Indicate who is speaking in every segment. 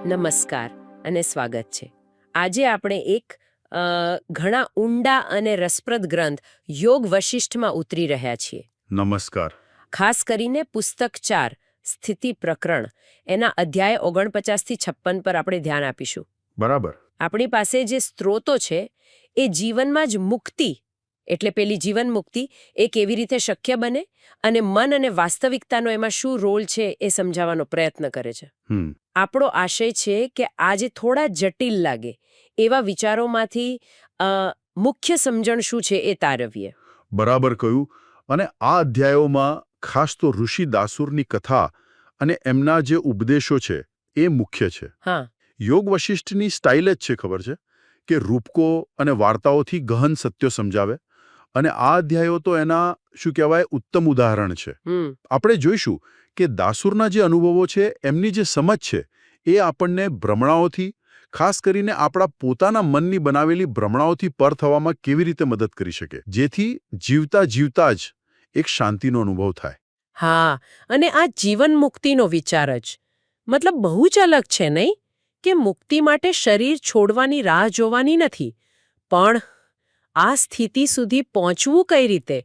Speaker 1: નમસ્કાર અને સ્વાગત છે. આજે આપણે એક ઘણા ઊંડા અને રસપ્રદ ગ્રંથ યોગ વશિષ્ઠમાં ઉતરી રહ્યા છીએ.
Speaker 2: નમસ્કાર.
Speaker 1: ખાસ કરીને પુસ્તક 4 સ્થિતિ પ્રકરણ એના અધ્યાય 49 થી 56 પર આપણે ધ્યાન આપીશું.
Speaker 2: બરાબર.
Speaker 1: આપણી પાસે જે સ્ત્રોતો છે એ જીવનમાં જ મુક્તિ એટલે પેલી જીવન મુક્તિ એ કેવી રીતે શક્ય બને અને મન અને વાસ્તવિકતાનો એમાં શું રોલ છે એ સમજાવવાનો પ્રયત્ન કરે છે. આપણો આશય છે કે આજે થોડા જટિલ લાગે એવા વિચારોમાંથી મુખ્ય સમજણ શું છે એ તારવીએ.
Speaker 2: બરાબર કહ્યું. અને આ અધ્યાયોમાં ખાસ તો ઋષિ દાસુરની કથા અને એમના જે ઉપદેશો છે એ મુખ્ય છે.
Speaker 1: હા,
Speaker 2: યોગ વશિષ્ઠની સ્ટાઇલ જ છે, ખબર છે, કે રૂપકો અને વાર્તાઓથી ગહન સત્યો સમજાવે. અને આ અધ્યાયો તો એના શું કહેવાય ઉત્તમ ઉદાહરણ છે. આપણે જોઈશું કે દાસુરના જે અનુભવો છે, એમની જે સમજ છે, એ આપણને ભ્રમણાઓથી, ખાસ કરીને આપણા પોતાના મનની બનાવેલી ભ્રમણાઓથી પર થવામાં કેવી રીતે મદદ કરી શકે, જેથી જીવતા જીવતા જ એક શાંતિનો અનુભવ થાય.
Speaker 1: હા, અને આ જીવન મુક્તિનો વિચાર જ મતલબ બહુ જ અલગ છે, નહીં? કે મુક્તિ માટે શરીર છોડવાની રાહ જોવાની નથી, પણ આ સ્થિતિ સુધી પહોંચવું કઈ રીતે?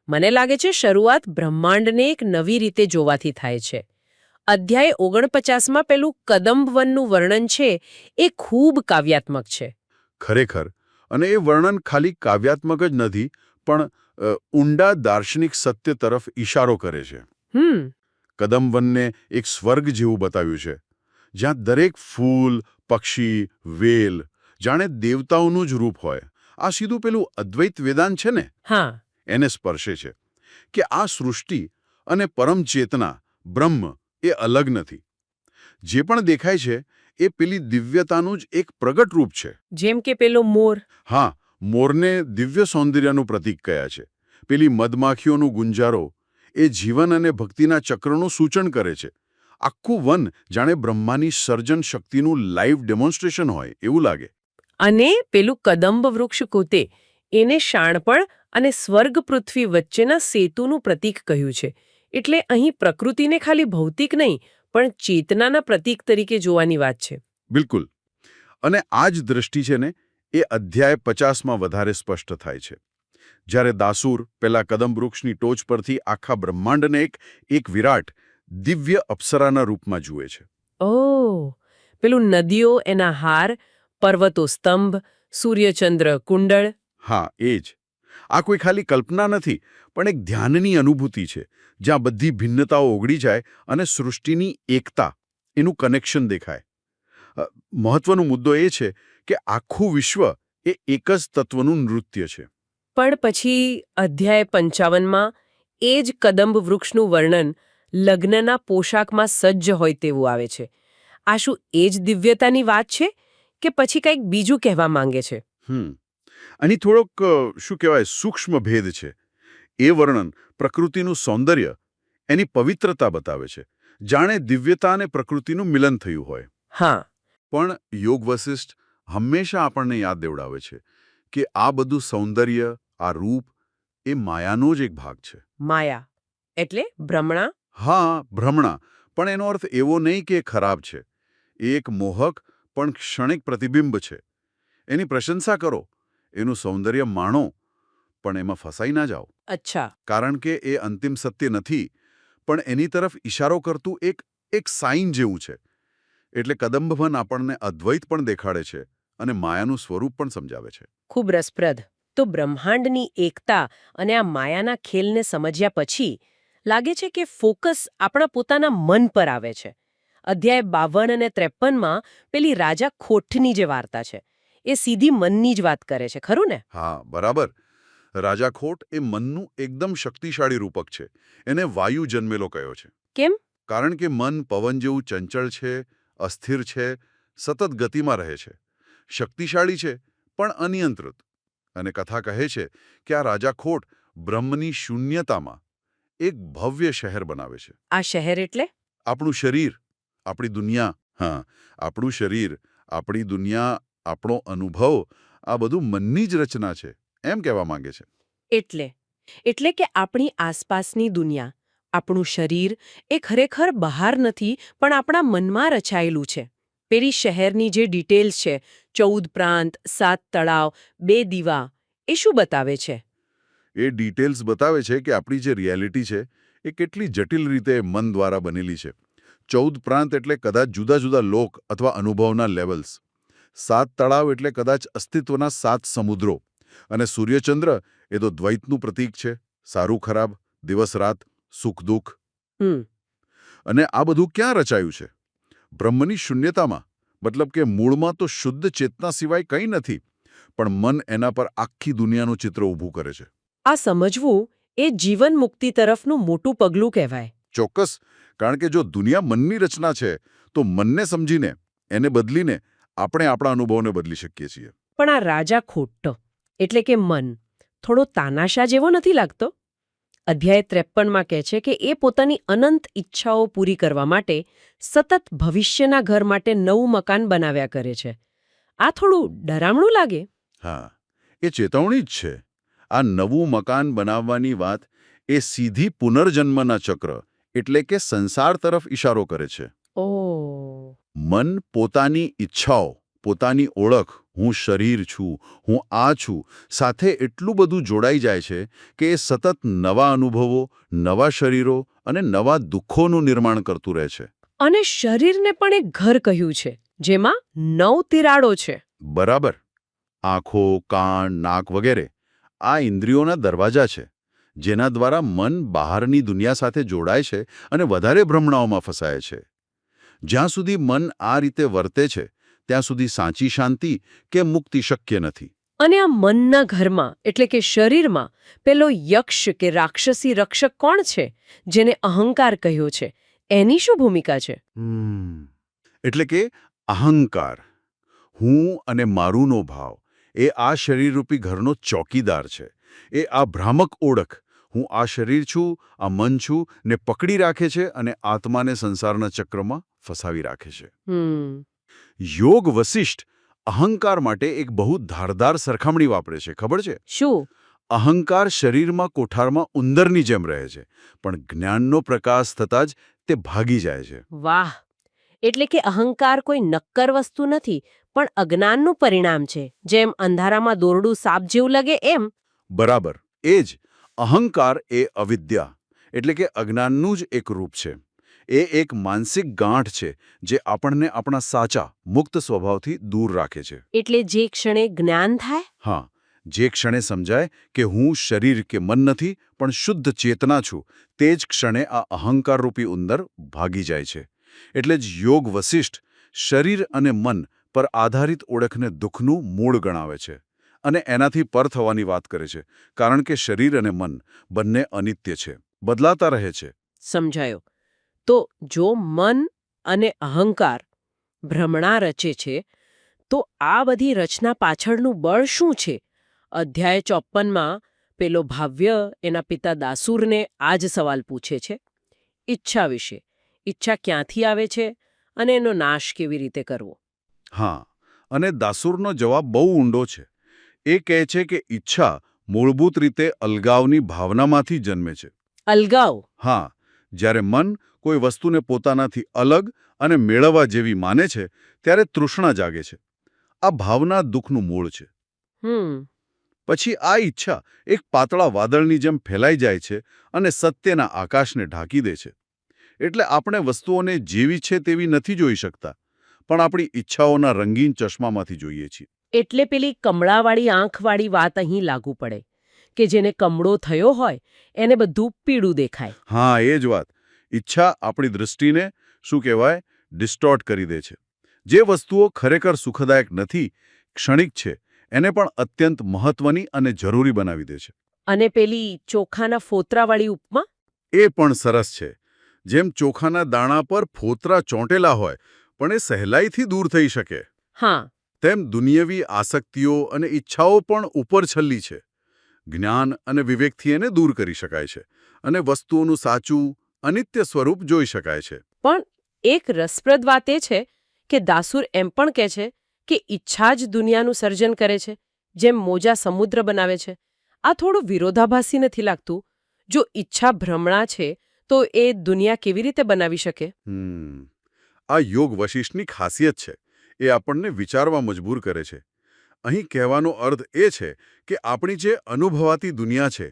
Speaker 1: મને લાગે છે શરૂઆત બ્રહ્માંડને એક નવી રીતે જોવાથી થાય છે. અધ્યાય 49માં પેલું કદંબવનનું વર્ણન છે એ ખૂબ કાવ્યાત્મક છે.
Speaker 2: ખરેખર. અને એ વર્ણન ખાલી કાવ્યાત્મક જ નથી, પણ ઊંડા દાર્શનિક સત્ય તરફ ઈશારો કરે છે. કદંબવનને એક સ્વર્ગ જેવું બતાવ્યું છે, જ્યાં દરેક ફૂલ, પક્ષી, વેલ જાણે દેવતાઓનું જ રૂપ હોય. આ સીધું પેલું અદ્વૈત વેદાંત છે ને,
Speaker 1: હા,
Speaker 2: એને સ્પર્શે છે કે આ સૃષ્ટિ અને પરમ ચેતના બ્રહ્મ એ અલગ નથી. જે પણ દેખાય છે એ પેલી દિવ્યતાનું જ એક પ્રગટ રૂપ છે.
Speaker 1: જેમ કે પેલો મોર.
Speaker 2: હા, મોરને દિવ્ય સૌંદર્યનું પ્રતીક કયા છે. પેલી મધમાખીઓનું ગુંજારો એ જીવન અને ભક્તિના ચક્રનું સૂચન કરે છે. આખું વન જાણે બ્રહ્માની સર્જન શક્તિનું લાઈવ ડેમોન્સ્ટ્રેશન હોય એવું લાગે.
Speaker 1: અને પેલું કદંબ વૃક્ષ કૂતે એને શાણપણ અને સ્વર્ગ પૃથ્વી વચ્ચેના સેતુનું પ્રતીક કહ્યું છે. એટલે અહીં પ્રકૃતિને ખાલી ભૌતિક નહીં, પણ ચેતનાના પ્રતીક તરીકે જોવાની વાત છે.
Speaker 2: બિલકુલ. અને આ જ દ્રષ્ટિ છે ને એ અધ્યાય 50માં વધારે સ્પષ્ટ થાય છે. જ્યારે દાસુર પેલા કદમવૃક્ષની ટોચ પરથી આખા બ્રહ્માંડને એક વિરાટ દિવ્ય અપ્સરાના રૂપમાં જુએ છે.
Speaker 1: ઓહ, પેલું નદીઓ એના હાર, પર્વતો સ્તંભ, સૂર્યચંદ્ર કુંડળ.
Speaker 2: હા, એ જ. આ કોઈ ખાલી કલ્પના નથી, પણ એક ધ્યાનની અનુભૂતિ છે, જ્યાં બધી ભિન્નતાઓ ઓગળી જાય અને સૃષ્ટિની એકતા, એનું કનેક્શન દેખાય. મહત્વનો મુદ્દો એ છે કે આખું વિશ્વ એ એક જ તત્વનું નૃત્ય છે.
Speaker 1: પણ પછી અધ્યાય 55માં એ જ કદંબ વૃક્ષનું વર્ણન લગ્નના પોશાકમાં સજ્જ હોય તેવું આવે છે. આ શું એ જ દિવ્યતાની વાત છે કે પછી કંઈક બીજું કહેવા માંગે છે?
Speaker 2: અહીં થોડોક શું કહેવાય સૂક્ષ્મ ભેદ છે. એ વર્ણન પ્રકૃતિનું સૌંદર્ય, એની પવિત્રતા બતાવે છે, જાણે દિવ્યતા અને પ્રકૃતિનું મિલન થયું હોય.
Speaker 1: હા,
Speaker 2: પણ યોગ વશિષ્ઠ હંમેશા આપણને યાદ દેવડાવે છે કે આ બધું સૌંદર્ય, આ રૂપ, એ માયાનો જ એક ભાગ છે.
Speaker 1: માયા એટલે ભ્રમણા?
Speaker 2: હા, ભ્રમણા. પણ એનો અર્થ એવો નહીં કે ખરાબ છે. એ એક મોહક પણ ક્ષણિક પ્રતિબિંબ છે. એની પ્રશંસા કરો, એનું સૌંદર્ય માણો, પણ એમાં ફસાઈ ના જાઓ.
Speaker 1: અચ્છા.
Speaker 2: કારણ કે એ અંતિમ સત્ય નથી, પણ એની તરફ ઇશારો કરતું એક સાઇન જેવું છે. એટલે કદંબવન આપણને અદ્વૈત પણ દેખાડે છે અને માયાનું સ્વરૂપ પણ સમજાવે છે.
Speaker 1: ખૂબ રસપ્રદ. તો બ્રહ્માંડની એકતા અને આ માયાના ખેલને સમજ્યા પછી લાગે છે કે ફોકસ આપણા પોતાના મન પર આવે છે. અધ્યાય 52 અને 53માં પેલી રાજા ખોટની જે વાર્તા છે એ સીધી મનની જ વાત કરે છે, ખરું ને?
Speaker 2: હા, બરાબર. રાજા ખોટ એ મનનું એકદમ શક્તિશાળી રૂપક છે. એને વાયુ જન્મેલો કયો છે.
Speaker 1: કેમ?
Speaker 2: કારણ કે મન પવન જેવું ચંચળ છે, અસ્થિર છે, સતત ગતિમાં રહે છે. શક્તિશાળી છે, પણ અનિયંત્રિત. અને કથા કહે છે કે આ રાજા ખોટ બ્રહ્મની શૂન્યતામાં એક ભવ્ય શહેર બનાવે છે.
Speaker 1: આ શહેર એટલે?
Speaker 2: આપણું શરીર, આપણી દુનિયા. હા, આપણું શરીર, આપણી દુનિયા, આપણો અનુભવ, આ બધું મનની જ રચના છે, એમ કહેવા માંગે છે.
Speaker 1: એટલે એટલે કે આપણી આસપાસની દુનિયા, આપણું શરીર એ ખરેખર બહાર નથી પણ આપણા મનમાં રચાયેલું છે. પેલી શહેરની જે ડિટેલ્સ છે 14 પ્રાંત 7 તળાવ 2 દીવા એ શું બતાવે છે?
Speaker 2: એ ડિટેલ્સ બતાવે છે કે આપણી જે રિયાલિટી છે એ કેટલી જટિલ રીતે મન દ્વારા બનેલી છે. 14 પ્રાંત એટલે કદાચ જુદા જુદા લોક અથવા અનુભવના લેવલ્સ. 7 તળાવ એટલે કદાચ અસ્તિત્વના 7 સમુદ્રો. અને સૂર્યચંદ્ર એ તો દ્વૈતનું પ્રતીક છે. સારું ખરાબ, દિવસ રાત, સુખ દુઃખ.
Speaker 1: હમ
Speaker 2: અને આ બધું ક્યાં રચાયું છે? બ્રહ્મની શૂન્યતામાં. મતલબ કે મૂળમાં તો શુદ્ધ ચેતના સિવાય કંઈ નથી, પણ મન એના પર આખી દુનિયાનું ચિત્ર ઊભું કરે છે.
Speaker 1: આ સમજવું એ જીવન મુક્તિ તરફનું મોટું પગલું કહેવાય.
Speaker 2: ચોક્કસ. કારણ કે જો દુનિયા મનની રચના છે, તો મનને સમજીને, એને બદલીને આપણે આપણા અનુભવને બદલી શકીએ છીએ.
Speaker 1: પણ આ રાજા ખોટ્ટ એટલે કે મન થોડો તાનાશા જેવો નથી લાગતો? અધ્યાય 53માં કહે છે કે એ પોતાની અનંત ઈચ્છાઓ પૂરી કરવા માટે સતત ભવિષ્યના ઘર માટે નવું મકાન બનાવ્યા કરે છે. આ થોડું ડરામણું લાગે.
Speaker 2: હા, એ ચેતવણી જ છે. આ નવું મકાન બનાવવાની વાત એ સીધી પુનર્જન્મના ચક્ર એટલે કે સંસાર તરફ ઇશારો કરે છે.
Speaker 1: ઓહ,
Speaker 2: મન પોતાની ઈચ્છાઓ, પોતાની ઓળખ, હું શરીર છું, હું આ છું, સાથે એટલું બધું જોડાઈ જાય છે કે એ સતત નવા અનુભવો, નવા શરીરો અને નવા દુઃખોનું નિર્માણ કરતું રહે છે.
Speaker 1: અને શરીરને પણ એક ઘર કહ્યું છે જેમાં 9 તિરાડો છે.
Speaker 2: બરાબર. આંખો, કાન, નાક વગેરે આ ઇન્દ્રિયોના દરવાજા છે, જેના દ્વારા મન બહારની દુનિયા સાથે જોડાય છે અને વધારે ભ્રમણાઓમાં ફસાય છે. જ્યાં સુધી મન આ રીતે વર્તે છે, ત્યાં સુધી સાચી શાંતિ કે મુક્તિ શક્ય નથી.
Speaker 1: અને આ મનના ઘરમાં એટલે કે શરીરમાં પેલો યક્ષ કે રાક્ષસી રક્ષક કોણ છે જેને અહંકાર કહ્યો છે? એની શું ભૂમિકા છે?
Speaker 2: એટલે કે અહંકાર, હું અને મારુંનો ભાવ, એ આ શરીરરૂપી ઘરનો ચોકીદાર છે. એ આ ભ્રામક ઓળખ, હું આ શરીર છું, આ મન છું, ને પકડી રાખે છે અને આત્માને સંસારના ચક્રમાં ફસાવી રાખે છે. યોગ વસિષ્ઠ અહંકાર માટે એક બહુ ધારદાર સરખામણી વાપરે છે, ખબર છે?
Speaker 1: શું?
Speaker 2: અહંકાર શરીરમાં કોઠારમાં ઉંદરની જેમ રહે છે, પણ જ્ઞાનનો પ્રકાશ થતાં જ તે ભાગી જાય છે.
Speaker 1: વાહ! એટલે કે અહંકાર કોઈ નક્કર વસ્તુ નથી, પણ અજ્ઞાનનું પરિણામ છે. જેમ અંધારામાં દોરડું સાપ જેવું લાગે એમ.
Speaker 2: બરાબર. એ જ. અહંકાર એ અવિદ્યા એટલે કે અજ્ઞાનનું જ એક રૂપ છે. એ એક માનસિક ગાંઠ છે જે આપણને આપણા સાચા, મુક્ત સ્વભાવથી દૂર રાખે છે.
Speaker 1: એટલે જે ક્ષણે જ્ઞાન થાય,
Speaker 2: હા, જે ક્ષણે સમજાય કે હું શરીર કે મન નથી, પણ શુદ્ધ ચેતના છું, તે જ ક્ષણે આ અહંકારરૂપી ઉંદર ભાગી જાય છે. એટલે જ યોગ વસિષ્ઠ શરીર અને મન પર આધારિત ઓળખને દુઃખનું મૂળ ગણાવે છે અને એનાથી પર થવાની વાત કરે છે, કારણ કે શરીર અને મન બંને અનિત્ય છે, બદલાતા રહે છે.
Speaker 1: સમજાયો. તો જો મન અને અહંકાર ભ્રમણા રચે છે, તો આ બધી રચના પાછળનું બળ શું છે? અધ્યાય 54માં પેલો ભાવ્ય એના પિતા દાસુરને આ જ સવાલ પૂછે છે. ઈચ્છા વિશે. ઈચ્છા ક્યાંથી આવે છે અને એનો નાશ કેવી રીતે કરવો?
Speaker 2: હા, અને દાસુરનો જવાબ બહુ ઊંડો છે. એ કહે છે કે ઈચ્છા મૂળભૂત રીતે અલગાવની ભાવનામાંથી જન્મે છે.
Speaker 1: અલગાવ?
Speaker 2: હા, જ્યારે મન કોઈ વસ્તુને પોતાનાથી અલગ અને મેળવવા જેવી માને છે, ત્યારે તૃષ્ણા જાગે છે. આ ભાવના દુઃખનું મૂળ છે. પછી આ ઈચ્છા એક પાતળા વાદળની જેમ ફેલાઈ જાય છે અને સત્યના આકાશને ઢાંકી દે છે. એટલે આપણે વસ્તુઓને જેવી છે તેવી નથી જોઈ શકતા, પણ આપણી ઈચ્છાઓના રંગીન ચશ્મામાંથી જોઈએ છીએ.
Speaker 1: એટલે પેલી કમળાવાળી આંખવાળી વાત અહીં લાગુ પડે કે જેને કમળો થયો હોય એને બધું પીળું દેખાય.
Speaker 2: હા, એ જ વાત. ઈચ્છા આપણી દૃષ્ટિને શું કહેવાય ડિસ્ટોર્ટ કરી દે છે. જે વસ્તુઓ ખરેખર સુખદાયક નથી, ક્ષણિક છે, એને પણ અત્યંત મહત્વની અને જરૂરી બનાવી દે છે.
Speaker 1: અને પેલી ચોખાના ફોતરાવાળી ઉપમા?
Speaker 2: એ પણ સરસ છે. જેમ ચોખાના દાણા પર ફોતરા ચોંટેલા હોય પણ એ સહેલાઈથી દૂર થઈ શકે,
Speaker 1: હા,
Speaker 2: તેમ દુનિયાવી આસક્તિઓ અને ઈચ્છાઓ પણ ઉપરછલ્લી છે. જ્ઞાન અને વિવેકથી એને દૂર કરી શકાય છે અને વસ્તુઓનું સાચું, અનિત્ય સ્વરૂપ જોઈ શકાય છે.
Speaker 1: પણ એક રસપ્રદ વાત એ છે કે દાસુર એમ પણ કહે છે કે ઈચ્છા જ દુનિયાનું સર્જન કરે છે, જેમ મોજા સમુદ્ર બનાવે છે. આ થોડું વિરોધાભાસી નથી લાગતું? જો ઈચ્છા ભ્રમણા છે તો એ દુનિયા કેવી રીતે બનાવી શકે?
Speaker 2: આ યોગ વશિષ્ઠની ખાસિયત છે. એ આપણને વિચારવા મજબૂર કરે છે. અહીં કહેવાનો અર્થ એ છે કે આપણી જે અનુભવાતી દુનિયા છે,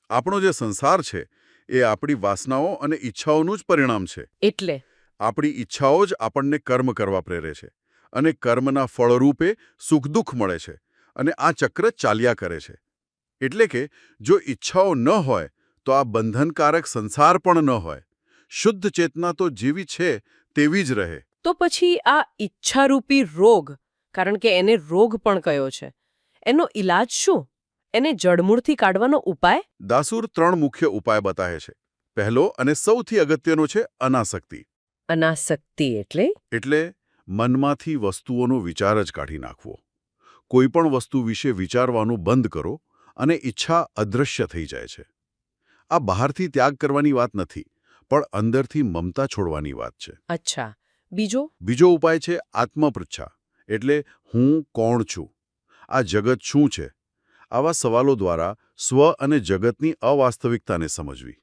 Speaker 2: આપણો જે સંસાર છે, એ આપણી વાસનાઓ અને ઈચ્છાઓનું જ પરિણામ છે.
Speaker 1: એટલે
Speaker 2: આપણી ઈચ્છાઓ જ આપણને કર્મ કરવા પ્રેરે છે અને કર્મના ફળરૂપે સુખ-દુઃખ મળે છે અને આ ચક્ર ચાલ્યા કરે છે. એટલે કે જો ઈચ્છાઓ ન હોય તો આ બંધનકારક સંસાર પણ ન હોય. શુદ્ધ ચેતના તો જેવી છે તેવી જ રહે.
Speaker 1: તો પછી આ ઈચ્છારૂપી રોગ, કારણ કે એને રોગ પણ કયો છે, એનો ઈલાજ શું? એને જડમૂળથી કાઢવાનો ઉપાય?
Speaker 2: દાસુર 3 મુખ્ય ઉપાય બતાવે છે. પહેલો અને સૌથી અગત્યનો છે અનાસક્તિ.
Speaker 1: અનાસક્તિ એટલે?
Speaker 2: એટલે મનમાંથી વસ્તુઓનો વિચાર જ કાઢી નાખવો. કોઈ પણ વસ્તુ વિશે વિચારવાનું બંધ કરો અને ઈચ્છા અદૃશ્ય થઈ જાય છે. આ બહારથી ત્યાગ કરવાની વાત નથી, પણ અંદરથી મમતા છોડવાની વાત છે.
Speaker 1: અચ્છા, બીજો?
Speaker 2: બીજો ઉપાય છે આત્મપૃચ્છા, એટલે હું કોણ છું? આ જગત શું છે? આવા સવાલો દ્વારા સ્વ અને જગતની અવાસ્તવિકતાને સમજવી.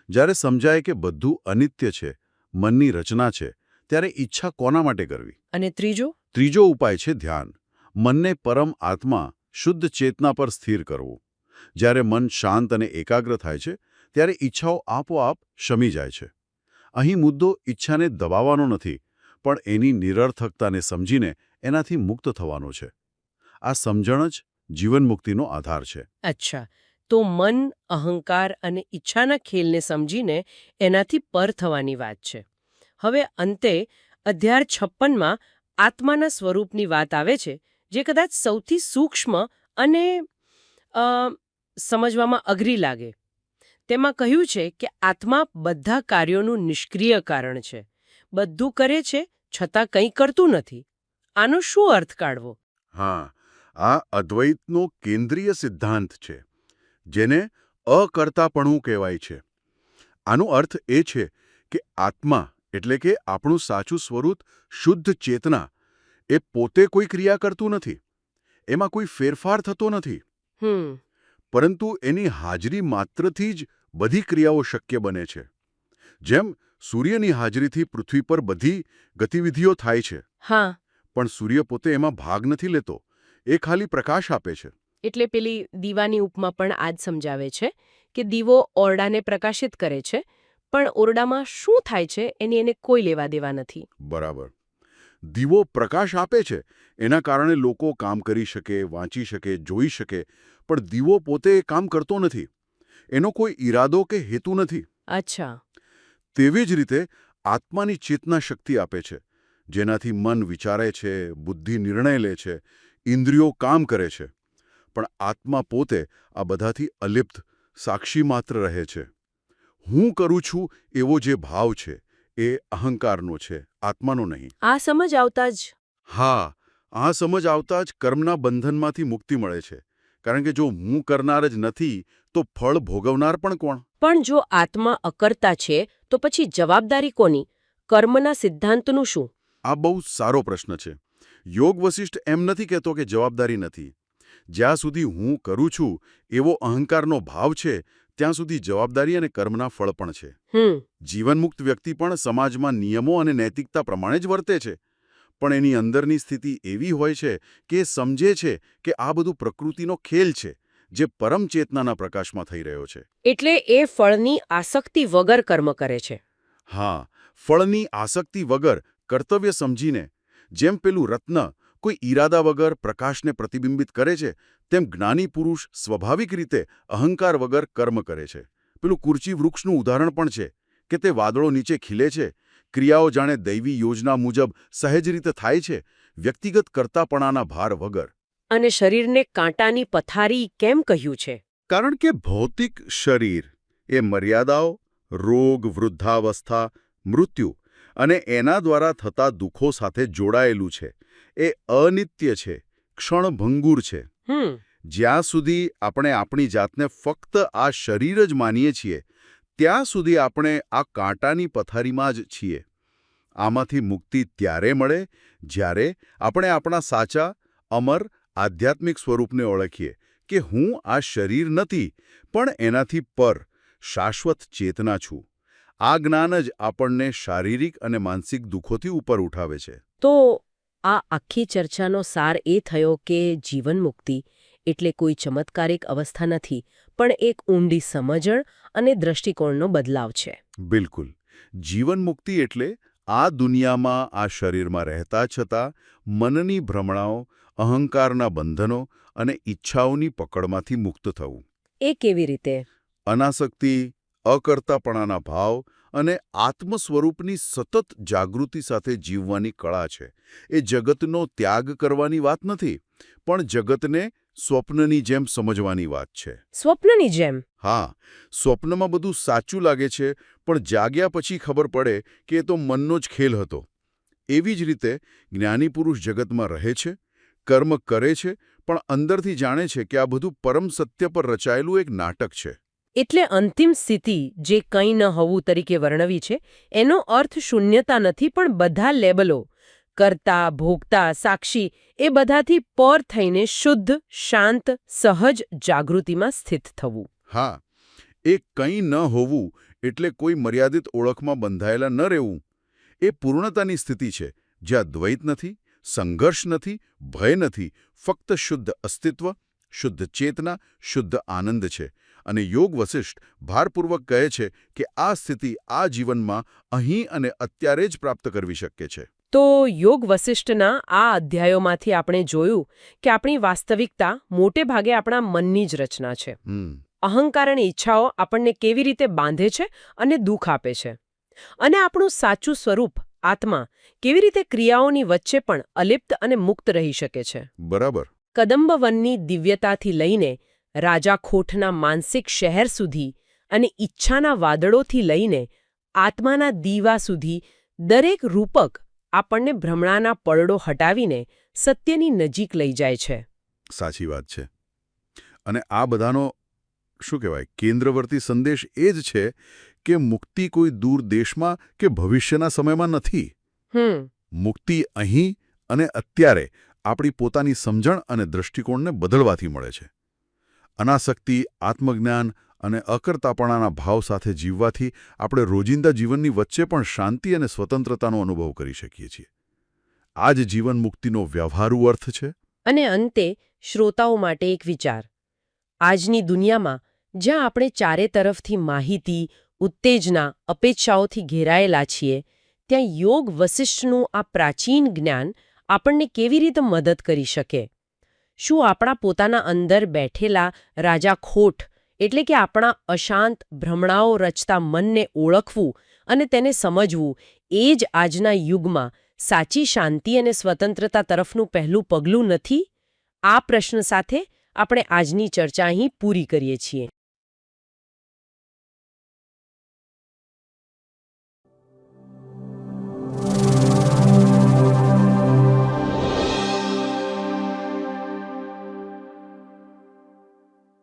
Speaker 2: જ્યારે સમજાય કે બધું અનિત્ય છે, મનની રચના છે, ત્યારે ઈચ્છા કોના માટે કરવી?
Speaker 1: અને ત્રીજો?
Speaker 2: ત્રીજો ઉપાય છે ધ્યાન. મનને પરમ આત્મા, શુદ્ધ ચેતના પર સ્થિર કરવું. જ્યારે મન શાંત અને એકાગ્ર થાય છે, ત્યારે ઈચ્છાઓ આપોઆપ શમી જાય છે. અહીં મુદ્દો ઈચ્છાને દબાવવાનો નથી, પણ એની નિરર્થકતાને સમજીને એનાથી મુક્ત થવાનો છે. આ સમજણ જ જીવન મુક્તિનો આધાર છે.
Speaker 1: અચ્છા, તો મન, અહંકાર અને ઈચ્છાના ખેલને સમજીને એનાથી પર થવાની વાત છે. હવે અંતે અધ્યાય 56માં આત્માના સ્વરૂપની વાત આવે છે, જે કદાચ સૌથી સૂક્ષ્મ અને સમજવામાં અઘરી લાગે. તેમાં કહ્યું છે કે આત્મા બધા કાર્યોનું નિષ્ક્રિય કારણ છે. બધું કરે છે, છતાં કંઈ કરતું નથી. આનો શું અર્થ કાઢવો?
Speaker 2: હા, આ અદ્વૈતનો કેન્દ્રીય સિદ્ધાંત છે, જેને અકર્તાપણું કહેવાય છે. આનો અર્થ એ છે કે આત્મા એટલે કે આપણું સાચું સ્વરૂપ, શુદ્ધ ચેતના, એ પોતે કોઈ ક્રિયા કરતું નથી. એમાં કોઈ ફેરફાર થતો નથી. પરંતુ એની હાજરી માત્રથી જ બધી ક્રિયાઓ શક્ય બને છે. જેમ સૂર્યની હાજરીથી પૃથ્વી પર બધી ગતિવિધિઓ થાય છે.
Speaker 1: હા,
Speaker 2: પણ સૂર્ય પોતે એમાં ભાગ નથી લેતો. એ ખાલી પ્રકાશ આપે છે.
Speaker 1: એટલે પેલી દીવાની ઉપમા પણ આ જ સમજાવે છે કે દીવો ઓરડાને પ્રકાશિત કરે છે, પણ ઓરડામાં શું થાય છે એની એને કોઈ લેવા દેવા નથી.
Speaker 2: બરાબર. દીવો પ્રકાશ આપે છે, એના કારણે લોકો કામ કરી શકે, વાંચી શકે, જોઈ શકે, પણ દીવો પોતે એ કામ કરતો નથી. એનો કોઈ ઈરાદો કે હેતુ નથી.
Speaker 1: અચ્છા.
Speaker 2: તેવી જ રીતે આત્માની ચેતના શક્તિ આપે છે, જેનાથી મન વિચારે છે, બુદ્ધિ નિર્ણય લે છે, ઇન્દ્રિયો કામ કરે છે. પણ આત્મા પોતે આ બધાથી અલિપ્ત, સાક્ષી માત્ર રહે છે. હું કરું છું એવો જે ભાવ છે, એ અહંકારનો છે, આત્માનો નહીં.
Speaker 1: આ સમજ આવતા જ
Speaker 2: હા, આ સમજ આવતા જ કર્મના બંધનમાંથી મુક્તિ મળે છે. કારણ કે જો હું કરનાર જ નથી, તો ફળ ભોગવનાર પણ કોણ?
Speaker 1: પણ જો આત્મા અકર્તા છે, તો પછી જવાબદારી કોની? કર્મના સિદ્ધાંતનું શું?
Speaker 2: આ બહુ સારો પ્રશ્ન છે. યોગ વશિષ્ઠ એમ નથી કહેતો કે જવાબદારી નથી. જ્યાં સુધી હું કરું છું એવો અહંકારનો ભાવ છે, ત્યાં સુધી જવાબદારી અને કર્મના ફળ પણ છે. જીવનમુક્ત વ્યક્તિ પણ સમાજમાં નિયમો અને નૈતિકતા પ્રમાણે જ વર્તે છે. પણ એની અંદરની સ્થિતિ એવી હોય છે કે એ સમજે છે કે આ બધું પ્રકૃતિનો ખેલ છે, જે પરમ ચેતનાના પ્રકાશમાં થઈ રહ્યો છે.
Speaker 1: એટલે એ ફળની આસક્તિ વગર કર્મ કરે છે.
Speaker 2: હા, ફળની આસક્તિ વગર કર્તવ્ય સમજીને. જેમ પેલું રત્ન કોઈ ઈરાદા વગર પ્રકાશને પ્રતિબિંબિત કરે છે, તેમ જ્ઞાની પુરુષ સ્વાભાવિક રીતે અહંકાર વગર કર્મ કરે છે. પેલું કુરચી વૃક્ષનું ઉદાહરણ પણ છે કે તે વાદળો નીચે ખીલે છે. ક્રિયાઓ જાણે દૈવી યોજના મુજબ સહેજ રીતે થાય છે, વ્યક્તિગત કર્તાપણાના ભાર વગર.
Speaker 1: અને શરીરને કાંટાની પથારી કેમ કહ્યું છે?
Speaker 2: કારણ કે ભૌતિક શરીર એ મર્યાદાઓ, રોગ, વૃદ્ધાવસ્થા, મૃત્યુ અને એના દ્વારા થતા દુઃખો સાથે જોડાયેલું છે. એ અનિત્ય છે, ક્ષણભંગુર છે. જ્યાં સુધી આપણે આપણી જાતને ફક્ત આ શરીર જ માનીએ છીએ, ત્યાં સુધી આપણે આ કાંટાની પથારીમાં જ છીએ. આમાંથી મુક્તિ ત્યારે મળે જ્યારે આપણે આપણા સાચા, અમર, આધ્યાત્મિક સ્વરૂપને ઓળખીએ કે હું આ શરીર નથી, પણ એનાથી પર, શાશ્વત ચેતના છું. આ જ્ઞાન જ આપણને શારીરિક અને માનસિક દુઃખોથી ઉપર ઉઠાવે છે.
Speaker 1: તો આ આખી ચર્ચાનો સાર એ થયો કે જીવન મુક્તિ એટલે કોઈ ચમત્કારિક અવસ્થા નથી, પણ એક ઊંડી સમજણ અને દૃષ્ટિકોણનો બદલાવ છે.
Speaker 2: બિલકુલ. જીવન મુક્તિ એટલે આ દુનિયામાં આ શરીરમાં રહેતા છતાં મનની ભ્રમણાઓ, અહંકારના બંધનો અને ઈચ્છાઓની પકડમાંથી મુક્ત થવું.
Speaker 1: એ કેવી રીતે?
Speaker 2: અનાસક્તિ, અકર્તાપણાના ભાવ અને આત્મ સ્વરૂપની સતત જાગૃતિ સાથે જીવવાની કળા છે. એ જગતનો ત્યાગ કરવાની વાત નથી, પણ જગતને સ્વપ્નની જેમ સમજવાની વાત છે.
Speaker 1: સ્વપ્નની જેમ?
Speaker 2: હા, સ્વપ્નમાં બધું સાચું લાગે છે, પણ જાગ્યા પછી ખબર પડે કે એ તો મનનો જ ખેલ હતો. એવી જ રીતે જ્ઞાની પુરુષ જગતમાં રહે છે, કર્મ કરે છે, પણ અંદરથી જાણે છે કે આ બધું પરમ સત્ય પર રચાયેલું એક નાટક છે.
Speaker 1: એટલે અંતિમ સ્થિતિ જે કંઈ ન હોવું તરીકે વર્ણવી છે, એનો અર્થ શૂન્યતા નથી, પણ બધા લેબલો કર્તા, ભોગતા, સાક્ષી એ બધાથી પર થઈને શુદ્ધ, શાંત, સહજ જાગૃતિમાં સ્થિત થવું.
Speaker 2: હા, એ કંઈ ન હોવું એટલે કોઈ મર્યાદિત ઓળખમાં બંધાયેલા ન રહેવું. એ પૂર્ણતાની સ્થિતિ છે, જ્યાં દ્વૈત નથી, સંઘર્ષ નથી, ભય નથી, ફક્ત શુદ્ધ અસ્તિત્વ, શુદ્ધ ચેતના, શુદ્ધ આનંદ છે. અને યોગ વસિષ્ઠ ભારપૂર્વક કહે છે કે આ સ્થિતિ આ જીવનમાં અહીં અને અત્યારે જ પ્રાપ્ત કરવી શક્ય છે.
Speaker 1: તો યોગ વસિષ્ઠના આ અધ્યાયોમાંથી આપણે જોયું કે આપણી વાસ્તવિકતા મોટે ભાગે આપણા મનની જ રચના છે. અહંકાર અને ઈચ્છાઓ આપણને કેવી રીતે બાંધે છે અને દુઃખ આપે છે. અને આપણું સાચું સ્વરૂપ, આત્મા, કેવી રીતે ક્રિયાઓની વચ્ચે પણ અલિપ્ત અને મુક્ત રહી શકે છે.
Speaker 2: બરાબર.
Speaker 1: કદંબવનની દિવ્યતાથી લઈને રાજા ખોટના માનસિક શહેર સુધી અને ઈચ્છાના વાદળોથી લઈને આત્માના દીવા સુધી દરેક રૂપક આપણને ભ્રમણાના પડડો હટાવીને સત્યની નજીક લઈ જાય છે.
Speaker 2: સાચી વાત છે. અને આ બધાનો શું કહેવાય કેન્દ્રવર્તી સંદેશ એ જ છે કે મુક્તિ કોઈ દૂર દેશમાં કે ભવિષ્યના સમયમાં નથી. મુક્તિ અહીં અને અત્યારે આપણી પોતાની સમજણ અને દૃષ્ટિકોણને બદલવાથી મળે છે. અનાસક્તિ, આત્મજ્ઞાન અને અકર્તાપણાના ભાવ સાથે જીવવાથી આપણે રોજિંદા જીવનની વચ્ચે પણ શાંતિ અને સ્વતંત્રતાનો અનુભવ કરી શકીએ છીએ. આ જ જીવન મુક્તિનો વ્યવહારુ અર્થ છે.
Speaker 1: અને અંતે શ્રોતાઓ માટે એક વિચાર. આજની દુનિયામાં જ્યાં આપણે ચારે તરફથી માહિતી, ઉત્તેજના, અપેક્ષાઓથી ઘેરાયેલા છીએ, ત્યાં યોગ વસિષ્ઠનું આ પ્રાચીન જ્ઞાન આપણને કેવી રીતે મદદ કરી શકે? શું આપણા પોતાના અંદર બેઠેલા રાજા ખોટ એટલે કે આપણા અશાંત ભ્રમણાઓ રચતા મનને ઓળખવું અને તેને સમજવું એ જ આજના યુગમાં સાચી શાંતિ અને સ્વતંત્રતા તરફનું પહેલું પગલું નથી? આ પ્રશ્ન સાથે આપણે આજની ચર્ચા અહીં પૂરી કરીએ છીએ.